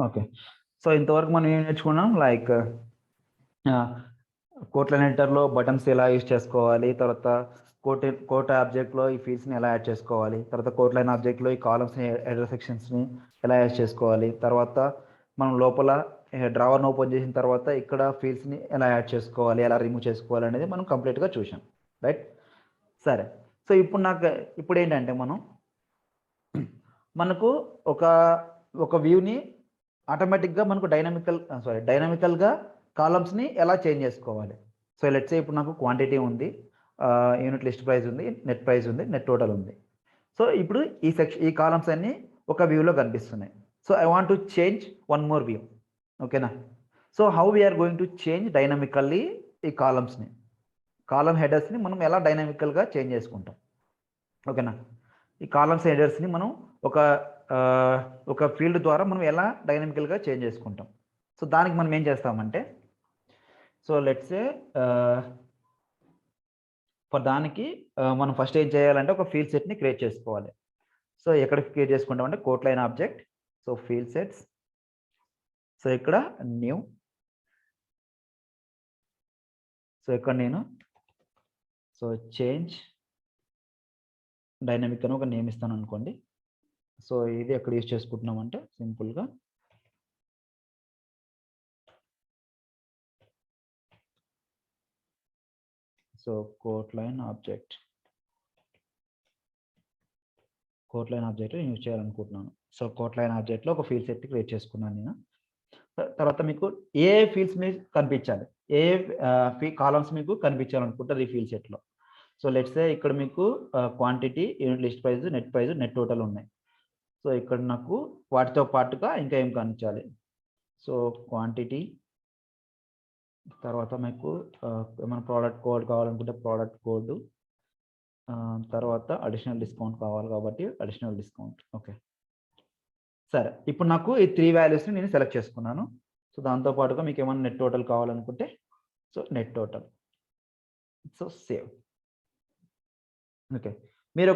Okay. So ఇంతవరకు మనం ఏం నేర్చుకున్నాం, లైక్ కోట్లైన్ ఎడిటర్లో బటన్స్ ఎలా యూజ్ చేసుకోవాలి, తర్వాత కోట్ ఆబ్జెక్ట్లో ఈ ఫీల్డ్స్ని ఎలా యాడ్ చేసుకోవాలి, తర్వాత కోట్లైన్ ఆబ్జెక్ట్లో ఈ కాలమ్స్ని ఎడర్ సెక్షన్స్ని ఎలా యాడ్ చేసుకోవాలి, తర్వాత మనం లోపల డ్రావర్ని ఓపెన్ చేసిన తర్వాత ఇక్కడ ఫీల్డ్స్ని ఎలా యాడ్ చేసుకోవాలి, ఎలా రిమూవ్ చేసుకోవాలి అనేది మనం కంప్లీట్గా చూసాం, రైట్. సరే, సో ఇప్పుడు ఏంటంటే మనకు ఒక వ్యూని ఆటోమేటిక్గా మనకు డైనమికల్గా కాలమ్స్ని ఎలా చేంజ్ చేసుకోవాలి. సో లెట్స్ సే ఇప్పుడు నాకు క్వాంటిటీ ఉంది, యూనిట్ లిస్ట్ ప్రైస్ ఉంది, నెట్ ప్రైస్ ఉంది, నెట్ టోటల్ ఉంది. సో ఇప్పుడు ఈ కాలమ్స్ అన్నీ ఒక వ్యూలో కనిపిస్తున్నాయి. So I want to change one more view. ఓకేనా. So how we are going to change dynamically ఈ కాలమ్ హెడర్స్ని మనం ఎలా డైనమికల్గా చేంజ్ చేసుకుంటాం. ఓకేనా. ఈ కాలమ్స్ హెడర్స్ని మనం ఒక ఫీల్డ్ ద్వారా మనం ఎలా డైనమికల్గా చేంజ్ చేసుకుంటాం. సో దానికి మనం ఏం చేస్తామంటే, సో లెట్స్ సే ఫర్ దానికి మనం ఫస్ట్ ఏం చేయాలంటే ఒక ఫీల్డ్ సెట్ని క్రియేట్ చేసుకోవాలి. సో ఎక్కడ క్రియేట్ చేసుకుంటామంటే quote line object, so field sets, so ఇక్కడ న్యూ, సో ఇక్కడ నేను చేంజ్ డైనమిక్ అని ఒక నేమ్ ఇస్తాను అనుకోండి. సో ఇది ఎక్కడ యూజ్ చేసుకుంటున్నామంటే సింపుల్గా సో కోట్లైన్ ఆబ్జెక్ట్ యూజ్ చేయాలనుకుంటున్నాను. సో కోట్లైన్ ఆబ్జెక్ట్లో ఒక ఫీల్డ్ సెట్ క్రియేట్ చేసుకున్నాను నేను. తర్వాత మీకు ఏ ఫీల్డ్స్ మీకు కనిపించాలి, కాలమ్స్ మీకు కనిపించాలనుకుంటారు ఈ ఫీల్డ్ సెట్లో. సో లెట్స్ సే ఇక్కడ మీకు quantity, unit list price, net price, net total ఉన్నాయి. సో ఇక్కడ నాకు వాటితో పాటుగా ఇంకా ఏం కనిపించాలి, సో క్వాంటిటీ, తర్వాత మీకు ఏమైనా ప్రోడక్ట్ కోడ్ కావాలనుకుంటే ప్రోడక్ట్ కోడ్, తర్వాత అడిషనల్ డిస్కౌంట్ కావాలి కాబట్టి అడిషనల్ డిస్కౌంట్. ఓకే, సరే. ఇప్పుడు నాకు ఈ 3 వాల్యూస్ని నేను సెలెక్ట్ చేసుకున్నాను. సో దాంతోపాటుగా మీకు ఏమైనా నెట్ టోటల్ కావాలనుకుంటే so net total, so save. Okay, మీరు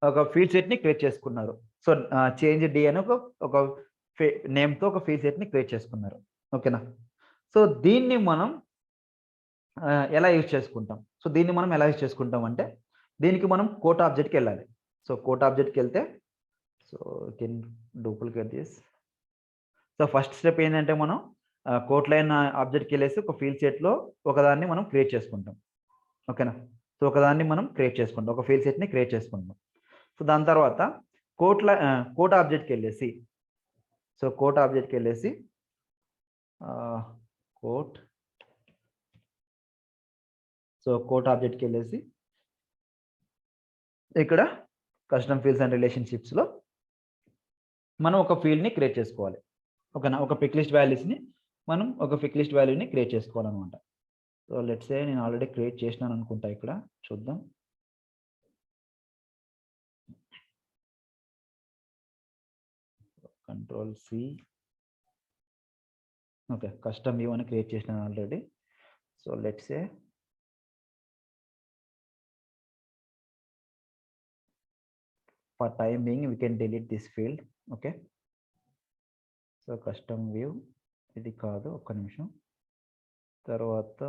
ఒక ఫీల్డ్ సెట్ని క్రియేట్ చేసుకున్నారు. సో చేంజ్ డి అని ఒక నేమ్తో ఒక ఫీల్డ్ సెట్ని క్రియేట్ చేసుకున్నారు. ఓకేనా. సో దీన్ని మనం ఎలా యూజ్ చేసుకుంటాం. సో దీన్ని మనం ఎలా యూజ్ చేసుకుంటాం అంటే, దీనికి మనం కోట్ ఆబ్జెక్ట్కి వెళ్ళాలి. సో కోట్ ఆబ్జెక్ట్కి వెళ్తే, so can duplicate this. So first step ఏంటంటే మనం కోట్లైన్ ఆబ్జెక్ట్కి వెళ్ళేసి ఒక ఫీల్డ్ సెట్లో ఒకదాన్ని మనం క్రియేట్ చేసుకుంటాం. ఓకేనా. సో ఒకదాన్ని మనం క్రియేట్ చేసుకుంటాం, ఒక ఫీల్డ్ సెట్ని క్రియేట్ చేసుకుంటాం. సో దాని తర్వాత కోట్ ఆబ్జెక్ట్కి వెళ్ళేసి, సో కోట్ ఆబ్జెక్ట్కి వెళ్ళేసి కోట్ ఆబ్జెక్ట్కి వెళ్ళేసి ఇక్కడ కస్టమ్ ఫీల్డ్స్ అండ్ రిలేషన్షిప్స్లో మనం ఒక ఫీల్డ్ని క్రియేట్ చేసుకోవాలి. ఓకేనా. ఒక పిక్ లిస్ట్ వాల్యూస్ని మనం ఒక పిక్ లిస్ట్ వాల్యూని క్రియేట్ చేసుకోవాలన్నమాట. సో లెట్స్ సే నేను ఆల్రెడీ క్రియేట్ చేసినాను అనుకుంటా, ఇక్కడ చూద్దాం. Control C. Okay, custom view అని క్రియేట్ చేసినాను already. So let's say for time being we can delete this field. Okay, so custom view ఇది కాదు, ఒక్క నిమిషం. తర్వాత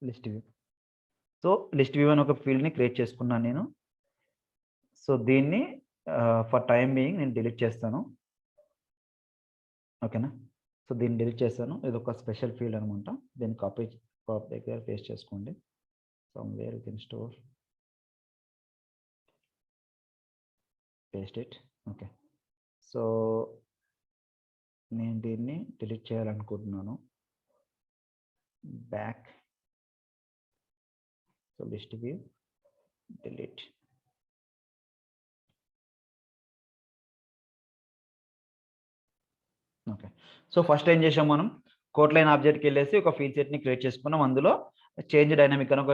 list view. So list view అని ఒక ఫీల్డ్ని క్రియేట్ చేసుకున్నాను నేను. సో దీన్ని ఫర్ టైమ్ బీయింగ్ నేను డిలీట్ చేస్తాను. ఓకేనా. సో దీన్ని డిలీట్ చేస్తాను. ఇది ఒక స్పెషల్ ఫీల్డ్ అనమాట. దీన్ని కాపీ దగ్గర పేస్ట్ చేసుకోండి. Somewhere you can store, paste it. Okay, so నేను దీన్ని డిలీట్ చేయాలనుకుంటున్నాను. Back, so list view, delete. Okay, so first ఏం చేసాం, మనం కోట్లైన్ ఆబ్జెక్ట్కి వెళ్ళేసి ఒక ఫీల్డ్ సెట్ని క్రియేట్ చేసుకున్నాం. అందులో చేంజ్ డైనమిక్ అని ఒక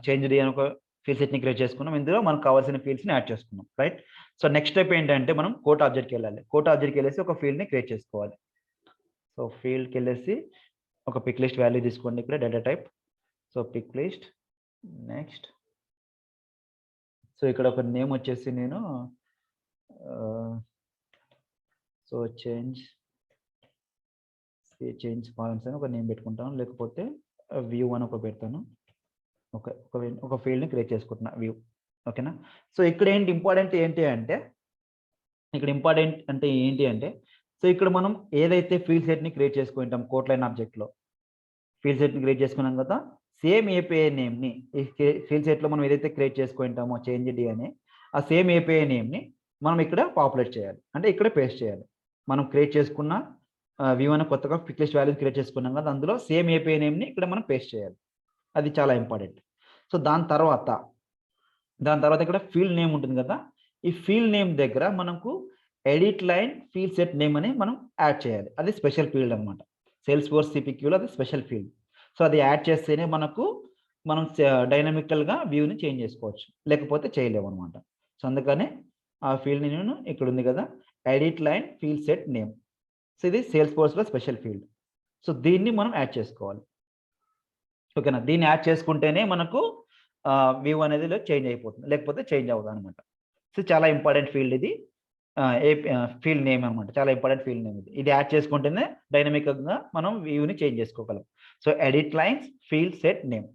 చేంజ్ డి అని ఒక ఫీల్డ్ సెట్ని క్రియేట్ చేసుకున్నాం. ఇందులో మనకు కావాల్సిన ఫీల్డ్స్ని యాడ్ చేసుకున్నాం, రైట్. సో నెక్స్ట్ స్టెప్ ఏంటంటే మనం కోట్ ఆబ్జెక్ట్కి వెళ్ళాలి. కోట్ ఆబ్జెక్ట్కి వెళ్ళేసి ఒక ఫీల్డ్ని క్రియేట్ చేసుకోవాలి. సో ఫీల్డ్కి వెళ్ళేసి ఒక పిక్ లిస్ట్ వాల్యూ తీసుకోండి ఇక్కడ data type. So pick list next. So ఇక్కడ ఒక నేమ్ వచ్చేసి నేను సో చేంజ్ కాలమ్స్ అని ఒక నేమ్ పెట్టుకుంటాను, లేకపోతే వ్యూ అని ఒక పెడతాను. ఒక ఫీల్డ్ని క్రియేట్ చేసుకుంటున్నా వ్యూ. ఓకేనా. సో ఇక్కడ ఇంపార్టెంట్ ఏంటి అంటే సో ఇక్కడ మనం ఏదైతే ఫీల్డ్ సెట్ని క్రియేట్ చేసుకుంటాం కోట్లైన్ ఆబ్జెక్ట్లో, ఫీల్డ్ సెట్ని క్రియేట్ చేసుకున్నాం కదా, సేమ్ ఏపీఐ నేమ్ని ఈ ఫీల్డ్ సెట్లో మనం ఏదైతే క్రియేట్ చేసుకుంటామో చేంజ్ డి అని, ఆ సేమ్ ఏపీఐ నేమ్ని మనం ఇక్కడ పాపులేట్ చేయాలి, అంటే ఇక్కడ పేస్ట్ చేయాలి. మనం క్రియేట్ చేసుకున్న వ్యూ అని కొత్తగా పిక్ లిస్ట్ వాల్యూస్ క్రియేట్ చేసుకున్నాం కదా, అందులో సేమ్ ఏపీఐ నేమ్ని ఇక్కడ మనం పేస్ట్ చేయాలి. అది చాలా ఇంపార్టెంట్. సో దాని తర్వాత ఇక్కడ ఫీల్డ్ నేమ్ ఉంటుంది కదా, ఈ ఫీల్డ్ నేమ్ దగ్గర మనకు edit line field set name అని మనం యాడ్ చేయాలి. అది స్పెషల్ ఫీల్డ్ అనమాట. Salesforce CPQలో అది స్పెషల్ ఫీల్డ్. సో అది యాడ్ చేస్తేనే మనం డైనమికల్గా వ్యూని చేంజ్ చేసుకోవచ్చు, లేకపోతే చేయలేము అనమాట. సో అందుకనే ఆ ఫీల్డ్ని నేను ఇక్కడ ఉంది కదా, edit line field set name. So ఇది Salesforceలో స్పెషల్ ఫీల్డ్. సో దీన్ని మనం యాడ్ చేసుకోవాలి. ఓకేనా. దీన్ని యాడ్ చేసుకుంటేనే మనకు వ్యూ అనేది చేంజ్ అయిపోతుంది, లేకపోతే చేంజ్ అవ్వదు అనమాట. సో చాలా ఇంపార్టెంట్ ఫీల్డ్ ఇది, ఫీల్డ్ నేమ్ అనమాట. చాలా ఇంపార్టెంట్ ఫీల్డ్ నేమ్ ఇది. ఇది యాడ్ చేసుకుంటేనే డైనమిక్గా మనం వ్యూని చేంజ్ చేసుకోగలం. So edit lines field set name.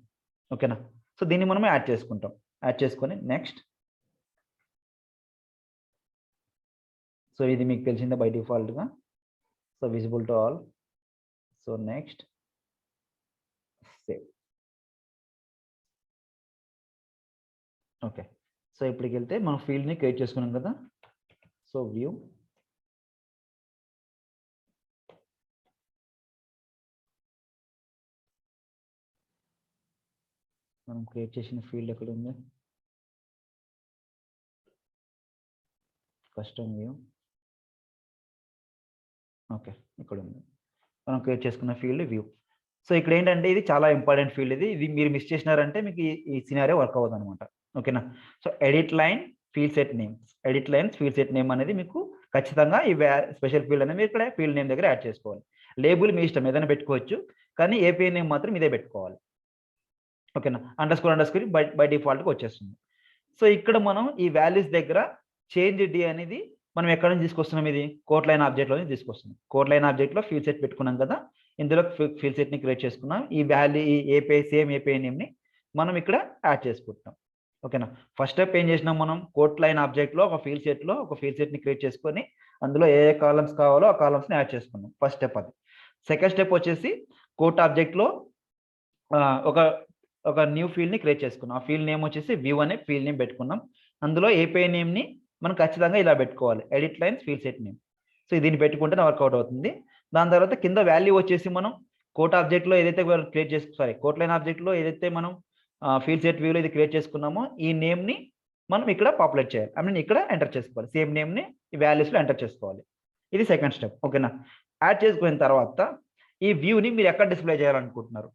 ఓకేనా. సో దీన్ని మనం యాడ్ చేసుకుంటాం. యాడ్ చేసుకొని నెక్స్ట్. సో ఇది మీకు తెలిసిందే బై డిఫాల్ట్గా. So visible to all. So next save. Okay. So ఇప్పటికి వెళ్తే మనం ఫీల్డ్ని క్రియేట్ చేసుకున్నాం కదా. సో వ్యూ, మనం క్రియేట్ చేసిన ఫీల్డ్ ఎక్కడ ఉంది, కస్టమ్ వ్యూ. ఓకే, ఇక్కడ ఉంది మనం క్రియేట్ చేసుకున్న ఫీల్డ్ వ్యూ. సో ఇక్కడ ఏంటంటే ఇది చాలా ఇంపార్టెంట్ ఫీల్డ్. ఇది మీరు మిస్ చేసినారంటే మీకు ఈ సినారియో వర్క్ అవ్వదు అనమాట. ఓకేనా. So edit line field set name, edit lines field set name అనేది మీకు ఖచ్చితంగా ఈ స్పెషల్ ఫీల్డ్ అనేది ఇక్కడ ఫీల్డ్ నేమ్ దగ్గర యాడ్ చేసుకోవాలి. లేబుల్ మీ ఇష్టం ఏదైనా పెట్టుకోవచ్చు, కానీ ఏపీఐ నేమ్ మాత్రం ఇదే పెట్టుకోవాలి. ఓకేనా. అండర్స్కోర్ బై డిఫాల్ట్గా వచ్చేస్తుంది. సో ఇక్కడ మనం ఈ వాల్యూస్ దగ్గర చేంజ్ డి అనేది మనం ఎక్కడ నుంచి తీసుకొస్తున్నాం, ఇది కోట్లైన్ ఆబ్జెక్ట్లో నుంచి తీసుకొస్తున్నాం. కోట్లైన్ ఆబ్జెక్ట్లో ఫీల్డ్ సెట్ పెట్టుకున్నాం కదా, ఇందులో ఫీల్డ్ సెట్ని క్రియేట్ చేసుకున్నాం. ఈ వాల్యూ ఈ ఏపీఐ సేమ్ ఏపీఐ నేమ్ని మనం ఇక్కడ యాడ్ చేసుకుంటాం. ఓకేనా. ఫస్ట్ స్టెప్ ఏం చేసినాం, మనం కోట్లైన్ ఆబ్జెక్ట్లో ఒక ఫీల్డ్ సెట్ని క్రియేట్ చేసుకొని అందులో ఏ కాలమ్స్ కావాలో ఆ కాలమ్స్ని యాడ్ చేసుకున్నాం. ఫస్ట్ స్టెప్ అది. సెకండ్ స్టెప్ వచ్చేసి కోట్ ఆబ్జెక్ట్లో ఒక న్యూ ఫీల్డ్ని క్రియేట్ చేసుకున్నాం. ఆ ఫీల్డ్ నేమ్ వచ్చేసి వ్యూ అనే ఫీల్డ్ నేమ్ పెట్టుకున్నాం. అందులో ఏపీఐ నేమ్ని మనం ఖచ్చితంగా ఇలా పెట్టుకోవాలి, edit lines field set name. So దీన్ని పెట్టుకుంటే వర్కౌట్ అవుతుంది. దాని తర్వాత కింద వాల్యూ వచ్చేసి మనం కోట్ ఆబ్జెక్ట్లో ఏదైతే కోట్లైన్ ఆబ్జెక్ట్లో ఏదైతే మనం ఫీల్డ్ సెట్ వ్యూలో ఇది క్రియేట్ చేసుకున్నామో ఈ నేమ్ని మనం ఇక్కడ పాపులేట్ చేయాలి. ఇక్కడ ఎంటర్ చేసుకోవాలి, సేమ్ నేమ్ని ఈ వాల్యూస్లో ఎంటర్ చేసుకోవాలి. ఇది సెకండ్ స్టెప్. ఓకేనా. యాడ్ చేసుకున్న తర్వాత ఈ వ్యూని మీరు ఎక్కడ డిస్ప్లే చేయాలనుకుంటున్నారు,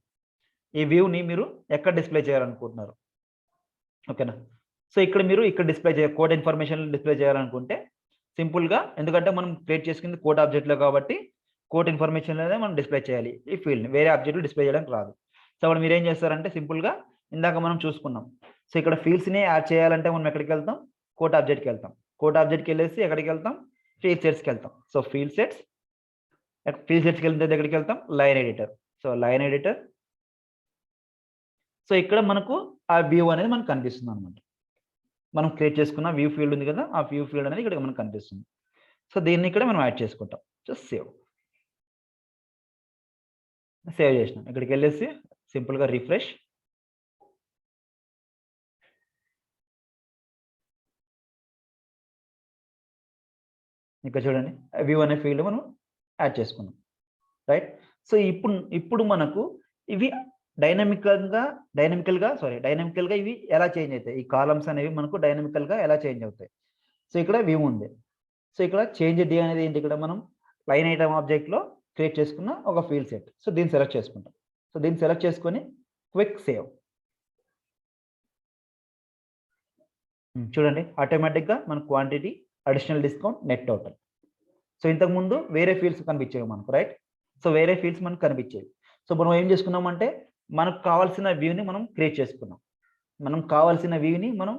ఓకేనా. సో ఇక్కడ మీరు డిస్ప్లే కోడ్ ఇన్ఫర్మేషన్ డిస్ప్లే చేయాలనుకుంటే సింపుల్గా, ఎందుకంటే మనం క్రియేట్ చేసుకుంది కోడ్ ఆబ్జెక్ట్లో కాబట్టి కోడ్ ఇన్ఫర్మేషన్లోనే మనం డిస్ప్లే చేయాలి ఈ ఫీల్డ్ని, వేరే ఆబ్జెక్ట్లో డిస్ప్లే చేయడానికి రాదు. సో అప్పుడు మీరు ఏం చేస్తారంటే సింపుల్గా ఇందాక మనం చూసుకున్నాం. సో ఇక్కడ ఫీల్డ్స్ని యాడ్ చేయాలంటే మనం ఎక్కడికి వెళ్తాం, కోడ్ ఆబ్జెక్ట్కి వెళ్తాం. కోడ్ ఆబ్జెక్ట్కి వెళ్ళేసి ఎక్కడికి వెళ్తాం, ఫీల్డ్ సెట్స్కి వెళ్తాం. సో ఫీల్డ్ సెట్స్కి వెళ్తే ఎక్కడికి వెళ్తాం, line editor. So line editor. So ఇక్కడ మనకు ఆ వ్యూ అనేది మనకు కనిపిస్తుంది అనమాట. మనం క్రియేట్ చేసుకున్న వ్యూ ఫీల్డ్ ఉంది కదా, ఆ వ్యూ ఫీల్డ్ అనేది ఇక్కడ మనకు కనిపిస్తుంది. సో దీన్ని ఇక్కడ మనం యాడ్ చేసుకుంటాం. సో సేవ్ చేసినాం. ఇక్కడికి వెళ్ళేసి సింపుల్గా రిఫ్రెష్. ఇక్కడ చూడండి వ్యూ అనే ఫీల్డ్ మనం యాడ్ చేసుకున్నాం, రైట్. సో ఇప్పుడు మనకు ఇవి డైనమికల్గా ఇవి ఎలా చేంజ్ అవుతాయి, ఈ కాలమ్స్ అనేవి మనకు డైనమికల్గా ఎలా చేంజ్ అవుతాయి. సో ఇక్కడ వ్యూ ఉంది. సో ఇక్కడ చేంజ్ డి అనేది ఏంటి, ఇక్కడ మనం లైన్ ఐటమ్ ఆబ్జెక్ట్లో క్రియేట్ చేసుకున్న ఒక ఫీల్డ్ సెట్. సో దీన్ని సెలెక్ట్ చేసుకుంటాం. సో దీన్ని సెలెక్ట్ చేసుకొని క్విక్ సేవ్. చూడండి ఆటోమేటిక్గా మన quantity, additional discount, net total. So ఇంతకుముందు వేరే ఫీల్డ్స్ కనిపించేవి మనకు, రైట్. సో వేరే ఫీల్డ్స్ మనకు కనిపించేవి. సో మనం ఏం చేసుకున్నామంటే మనకు కావాల్సిన వ్యూని మనం క్రియేట్ చేసుకున్నాం. మనం కావాల్సిన వ్యూని మనం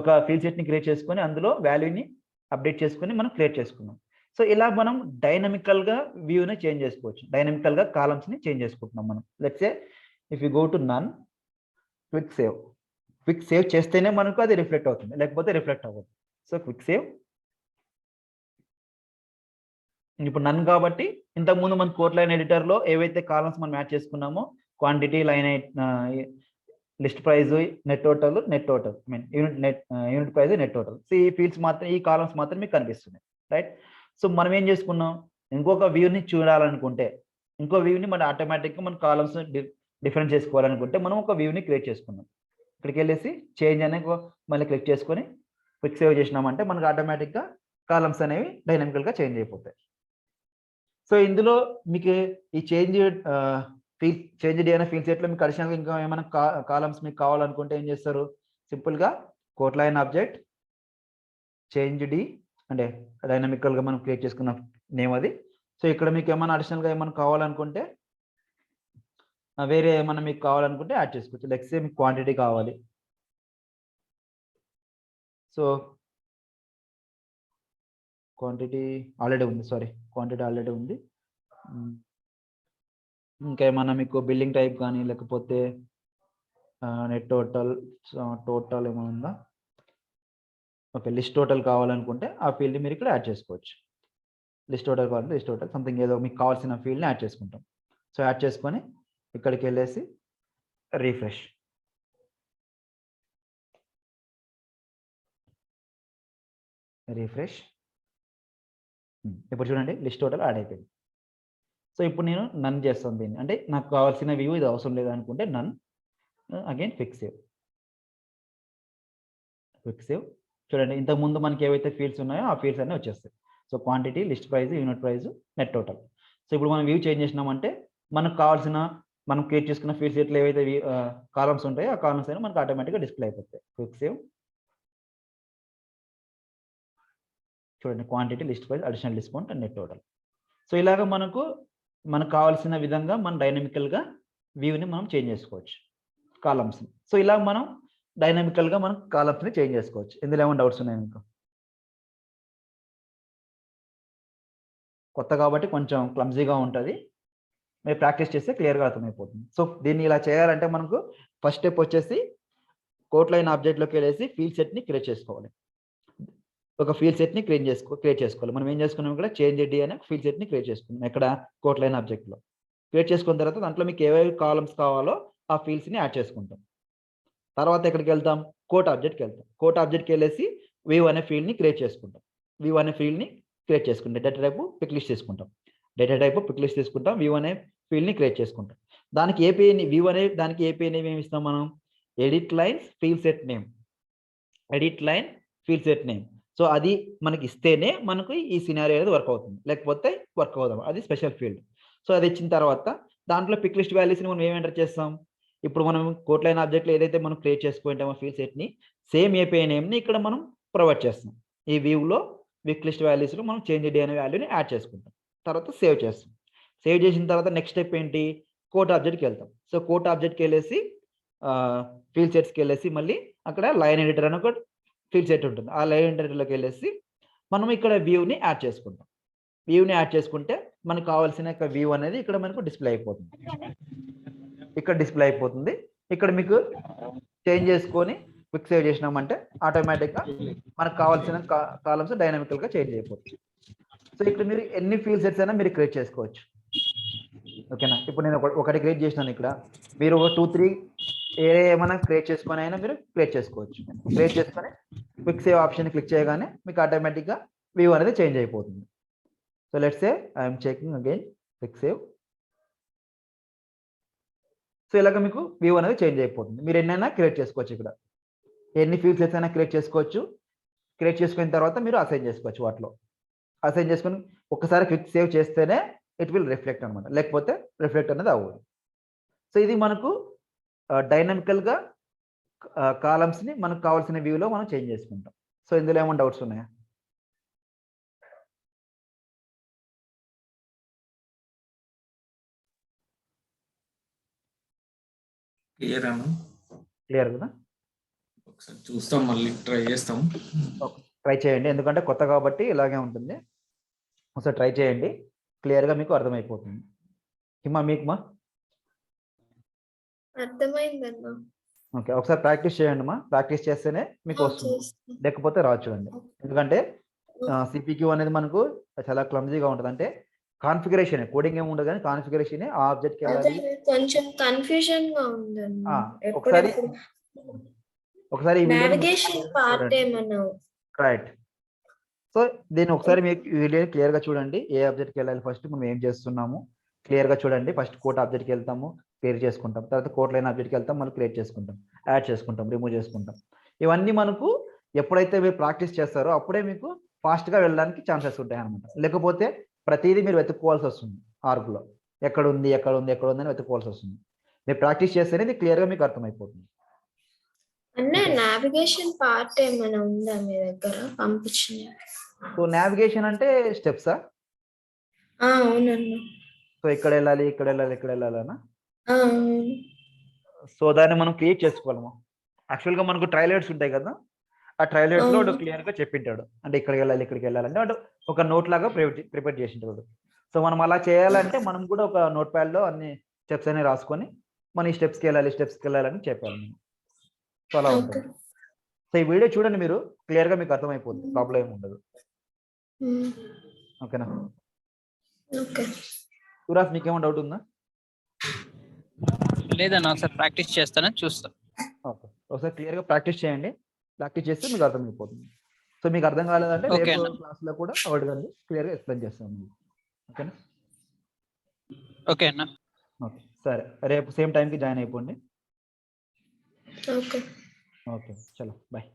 ఒక ఫీల్డ్ సెట్ని క్రియేట్ చేసుకొని అందులో వాల్యూని అప్డేట్ చేసుకొని మనం క్రియేట్ చేసుకున్నాం. సో ఇలా మనం డైనమికల్గా వ్యూని చేంజ్ చేసుకోవచ్చు. డైనమికల్గా కాలమ్స్ని చేంజ్ చేసుకుంటున్నాం మనం. Let's say if you go to none, quick save. Quick save చేస్తేనే మనకు అది రిఫ్లెక్ట్ అవుతుంది, లేకపోతే రిఫ్లెక్ట్ అవ్వదు. So quick save. ఇప్పుడు నన్ కాబట్టి ఇంతకుముందు మన కోట్ లైన్ ఎడిటర్లో ఏవైతే కాలమ్స్ మనం యాడ్ చేసుకున్నామో quantity, line list price, net total, I mean unit price, net total. So ఈ ఫీల్డ్స్ మాత్రం, ఈ కాలమ్స్ మాత్రం మీకు కనిపిస్తున్నాయి, రైట్? సో మనం ఏం చేసుకున్నాం, ఇంకొక వ్యూని చూడాలనుకుంటే, ఇంకో వ్యూని మన ఆటోమేటిక్గా మన కాలమ్స్ డిఫరెంట్ చేసుకోవాలనుకుంటే మనం ఒక వ్యూని క్రియేట్ చేసుకున్నాం. ఇక్కడికి వెళ్ళేసి చేంజ్ అనే మళ్ళీ క్లిక్ చేసుకొని క్విక్ సేవ్ చేసినామంటే మనకు ఆటోమేటిక్గా కాలమ్స్ అనేవి డైనమికల్గా చేంజ్ అయిపోతాయి. సో ఇందులో మీకు ఈ చేంజ్ డి అనే ఫీల్డ్ సెట్లో మీకు అడిషనల్గా ఇంకా ఏమైనా కాలమ్స్ మీకు కావాలనుకుంటే ఏం చేస్తారు, సింపుల్గా quote line object changed అంటే డైనమికల్గా మనం క్రియేట్ చేసుకున్న నేమ్ అది. సో ఇక్కడ మీకు ఏమైనా అడిషనల్గా ఏమైనా కావాలనుకుంటే వేరే ఏమైనా మీకు కావాలనుకుంటే యాడ్ చేసుకోవచ్చు. లెక్స్ మీకు క్వాంటిటీ కావాలి, సో క్వాంటిటీ ఆల్రెడీ ఉంది, క్వాంటిటీ ఆల్రెడీ ఉంది. ఇంకా ఏమన్నా మీకు బిల్లింగ్ టైప్ కానీ లేకపోతే నెట్ టోటల్, టోటల్ ఏమైనా ఉందా, ఓకే లిస్ట్ టోటల్ కావాలనుకుంటే ఆ ఫీల్డ్ మీరు ఇక్కడ యాడ్ చేసుకోవచ్చు. లిస్ట్ టోటల్ కావాలంటే లిస్ట్ టోటల్ సంథింగ్ ఏదో మీకు కావాల్సిన ఫీల్డ్ని యాడ్ చేసుకుంటాం. సో యాడ్ చేసుకొని ఇక్కడికి వెళ్ళేసి రీఫ్రెష్. ఇప్పుడు చూడండి లిస్ట్ టోటల్ యాడ్ అయిపోయింది. సో ఇప్పుడు నేను నన్ చేస్తాను దీన్ని, అంటే నాకు కావాల్సిన వ్యూ ఇది అవసరం లేదు అనుకుంటే నన్, అగైన్ క్విక్ సేవ్. చూడండి ఇంతకుముందు మనకి ఏవైతే ఫీల్డ్స్ ఉన్నాయో ఆ ఫీల్డ్స్ అన్నీ వచ్చేస్తాయి. So quantity, list price, unit price, net total. So ఇప్పుడు మనం వ్యూ చేంజ్ చేసినామంటే మనకు కావాల్సిన మనం క్రియేట్ చేసుకున్న ఫీల్డ్ సెట్లో ఏవైతే కాలమ్స్ ఉంటాయో ఆ కాలమ్స్ అయినా మనకు ఆటోమేటిక్గా డిస్ప్లే అయిపోతాయి. Quick save. చూడండి quantity, list price, additional discount and net total. So ఇలాగ మనకు కావాల్సిన విధంగా మనం డైనమికల్గా వ్యూని మనం చేంజ్ చేసుకోవచ్చు కాలమ్స్ని. సో ఇలా మనం డైనమికల్గా మనం కాలమ్స్ని చేంజ్ చేసుకోవచ్చు. ఇందులో ఏమైనా డౌట్స్ ఉన్నాయి మీకు? కొత్త కాబట్టి కొంచెం క్లమ్జీగా ఉంటుంది, మీరు ప్రాక్టీస్ చేస్తే క్లియర్గా అర్థమైపోతుంది. సో దీన్ని ఇలా చేయాలంటే మనకు ఫస్ట్ స్టెప్ వచ్చేసి కోట్ లైన్ ఆబ్జెక్ట్లోకి వెళ్ళేసి ఫీల్డ్ సెట్ని క్రియేట్ చేసుకోవాలి. ఒక ఫీల్డ్ సెట్ని క్రియేట్ చేసుకోవాలి. మనం ఏం చేసుకున్నాం, ఇక్కడ చేంజ్ డి అనే ఫీల్డ్ సెట్ని క్రియేట్ చేసుకున్నాం. ఎక్కడ కోట్ లైన్ ఆబ్జెక్ట్లో క్రియేట్ చేసుకున్న తర్వాత దాంట్లో మీకు ఏవేవి కాలమ్స్ కావాలో ఆ ఫీల్డ్స్ని యాడ్ చేసుకుంటాం. తర్వాత ఎక్కడికి వెళ్తాం, కోట్ ఆబ్జెక్ట్కి వెళ్తాం. కోట్ ఆబ్జెక్ట్కి వెళ్ళేసి వ్యూ అనే ఫీల్డ్ని క్రియేట్ చేసుకుంటాం. వ్యూ అనే ఫీల్డ్ని క్రియేట్ చేసుకుంటాం. డేటా టైపు పిక్ లిస్ట్ తీసుకుంటాం. వ్యూ అనే ఫీల్డ్ని క్రియేట్ చేసుకుంటాం. దానికి ఏపీఐని వ్యూ అనే దానికి ఏపీఐ నేమ్ ఏమి ఇస్తాం మనం, edit line field set name. So అది మనకి ఇస్తేనే మనకు ఈ సినారియో అనేది వర్క్ అవుతుంది, లేకపోతే వర్క్ అవుదాం. అది స్పెషల్ ఫీల్డ్. సో అది ఇచ్చిన తర్వాత దాంట్లో పిక్ లిస్ట్ వాల్యూస్ని మనం ఏం ఎంటర్ చేస్తాం, ఇప్పుడు మనం కోట్ లైన్ ఆబ్జెక్ట్లో ఏదైతే మనం క్రియేట్ చేసుకుంటామో ఫీల్డ్ సెట్ని సేమ్ ఏపీఐ నేమ్ని ఇక్కడ మనం ప్రొవైడ్ చేస్తాం. ఈ వ్యూలో పిక్ లిస్ట్ వాల్యూస్లో మనం చేంజ్ డి అనే వాల్యూని యాడ్ చేసుకుంటాం. తర్వాత సేవ్ చేస్తాం. సేవ్ చేసిన తర్వాత నెక్స్ట్ స్టెప్ ఏంటి, కోట్ ఆబ్జెక్ట్కి వెళ్తాం. సో కోట్ ఆబ్జెక్ట్కి వెళ్ళేసి ఫీల్డ్ సెట్స్కి వెళ్ళేసి మళ్ళీ అక్కడ లైన్ ఎడిటర్ అని ఒక ఫీల్డ్ సెట్ ఉంటుంది. ఆ లైన్ ఎడిటర్లోకి వెళ్ళేసి మనం ఇక్కడ వ్యూని యాడ్ చేసుకుంటాం. వ్యూని యాడ్ చేసుకుంటే మనకు కావాల్సిన వ్యూ అనేది ఇక్కడ మనకు డిస్ప్లే అయిపోతుంది. ఇక్కడ మీకు చేంజ్ చేసుకొని క్విక్ సేవ్ చేసినామంటే ఆటోమేటిక్గా మనకు కావాల్సిన కాలమ్స్ డైనమికల్గా చేంజ్ అయిపోతుంది. సో ఇక్కడ మీరు ఎన్ని ఫీల్డ్ సెట్స్ అయినా మీరు క్రియేట్ చేసుకోవచ్చు. ఓకేనా, ఇప్పుడు నేను ఒకటి క్రియేట్ చేసినాను. ఇక్కడ మీరు ఒక 2-3 ఏమైనా క్రియేట్ చేసుకొని అయినా మీరు క్రియేట్ చేసుకోవచ్చు. క్రియేట్ చేసుకొని క్విక్ సేవ్ ఆప్షన్ క్లిక్ చేయగానే మీకు ఆటోమేటిక్గా వ్యూ అనేది చేంజ్ అయిపోతుంది. So let's say I'm checking again quick save. So ఇలాగ మీకు వ్యూ అనేది చేంజ్ అయిపోతుంది. మీరు ఎన్నైనా క్రియేట్ చేసుకోవచ్చు. ఇక్కడ ఎన్ని ఫీల్డ్ సెట్స్ అయినా క్రియేట్ చేసుకోవచ్చు. క్రియేట్ చేసుకున్న తర్వాత మీరు అసైన్ చేసుకోవచ్చు. వాటిలో అసైన్ చేసుకొని ఒకసారి క్విక్ సేవ్ చేస్తేనే ఇట్ విల్ రిఫ్లెక్ట్ అనమాట, లేకపోతే రిఫ్లెక్ట్ అనేది అవ్వదు. సో ఇది మనకు డైనమికల్గా కాలమ్స్ని మనకు కావాల్సిన వ్యూలో మనం చేంజ్ చేసుకుంటాం. సో ఇందులో ఏమైనా డౌట్స్ ఉన్నాయా? క్లియర్ అన్న. క్లియర్ కదా? ఒకసారి చూస్తాం, మళ్ళీ ట్రై చేస్తాం. ట్రై చేయండి, ఎందుకంటే కొత్త కాబట్టి ఇలాగే ఉంటుంది. ఒకసారి ట్రై చేయండి, క్లియర్గా మీకు అర్థమైపోతుంది. హిమా మీకుమా? అర్థమైందన్నా. ఓకే, ఒకసారి ప్రాక్టీస్ చేయండి మా. ప్రాక్టీస్ చేస్తేనే మీకు వస్తుంది, లేకపోతే రాదు చూడండి. ఎందుకంటే సిపిక్యూ అనేది మనకు చాలా క్లమ్జీగా ఉంటుంది. అంటే కాన్ఫిగరేషన్, కోడింగ్ ఏమి ఉండదు కానీ కాన్ఫిగరేషన్ ఆ ఆబ్జెక్ట్కి వెళ్ళాలి. కొంచెం కన్ఫ్యూజన్ గా ఉందన్న. ఒకసారి నావిగేషన్ పార్ట్ ఏమన్నా. రైట్. సో దీన్ని ఒకసారి మీకు వీడియో క్లియర్ గా చూడండి. ఏ ఆబ్జెక్ట్కి వెళ్ళాలి, ఫస్ట్ మనం ఏం చేస్తున్నాము క్లియర్ గా చూడండి. ఫస్ట్ కోట్ ఆబ్జెక్ట్కి వెళ్తాము, క్లియర్ చేసుకుంటాం. తర్వాత కోట్ లైన్ ఆబ్జెక్ట్కి వెళ్తాం, మళ్ళీ క్రియేట్ చేసుకుంటాం, యాడ్ చేసుకుంటాం, రిమూవ్ చేసుకుంటాం. ఇవన్నీ మనకు ఎప్పుడైతే మీరు ప్రాక్టీస్ చేస్తారో అప్పుడే మీకు ఫాస్ట్గా వెళ్ళడానికి ఛాన్సెస్ ఉంటాయి అనమాట. లేకపోతే ప్రతిదీ మీరు వెతుక్కోవాల్సి వస్తుంది. ఆర్క్లో ఎక్కడ ఉంది ఎక్కడ ఉంది ఎక్కడ ఉంది అని వెతుక్కోవాల్సి వస్తుంది. మీరు ప్రాక్టీస్ చేస్తేనే ఇది క్లియర్గా మీకు అర్థమైపోతుంది. అంటే నావిగేషన్ పార్ట్ ఏమైనా ఉందా మీ దగ్గర పంపించిన? సో నావిగేషన్ అంటే స్టెప్సా? అవునన్నా. సో ఇక్కడ వెళ్ళాలి, ఇక్కడ వెళ్ళాలి, ఇక్కడ వెళ్ళాలనా? సో దాన్ని మనం క్రియేట్ చేసుకోవాలము. యాక్చువల్గా మనకు ట్రైలర్స్ ఉంటాయి కదా, ఆ ట్రైలర్స్లో క్లియర్గా చెప్పింటాడు. అంటే ఇక్కడికి వెళ్ళాలి, ఇక్కడికి వెళ్ళాలంటే అంటే ఒక నోట్ లాగా ప్రిపేర్ చేసింటాడు. సో మనం అలా చేయాలంటే మనం కూడా ఒక నోట్ ప్యాడ్లో అన్ని స్టెప్స్ అన్ని రాసుకొని మన ఈ స్టెప్స్కి వెళ్ళాలని చెప్పాలి. సో అలా ఉంటుంది. సో ఈ వీడియో చూడండి, మీరు క్లియర్గా మీకు అర్థమైపోతుంది, ప్రాబ్లం ఏమి ఉండదు. ఓకేనా? సురాజ్ మీకేమో డౌట్ ఉందా? లేదన్నా, ఒకసారి ప్రాక్టీస్ చేస్తానని చూస్తాను. ఓకే, ఒకసారి క్లియర్గా ప్రాక్టీస్ చేయండి. ప్రాక్టీస్ చేస్తే మీకు అర్థమైపోతుంది. సో మీకు అర్థం కాలేదంటే రేపు క్లాస్లో కూడా అడగండి, క్లియర్గా ఎక్స్ప్లెయిన్ చేస్తాను. ఓకేనా? ఓకే అన్న. ఓకే సరే, రేపు సేమ్ టైంకి జాయిన్ అయిపోండి. ఓకే, చలో బాయ్.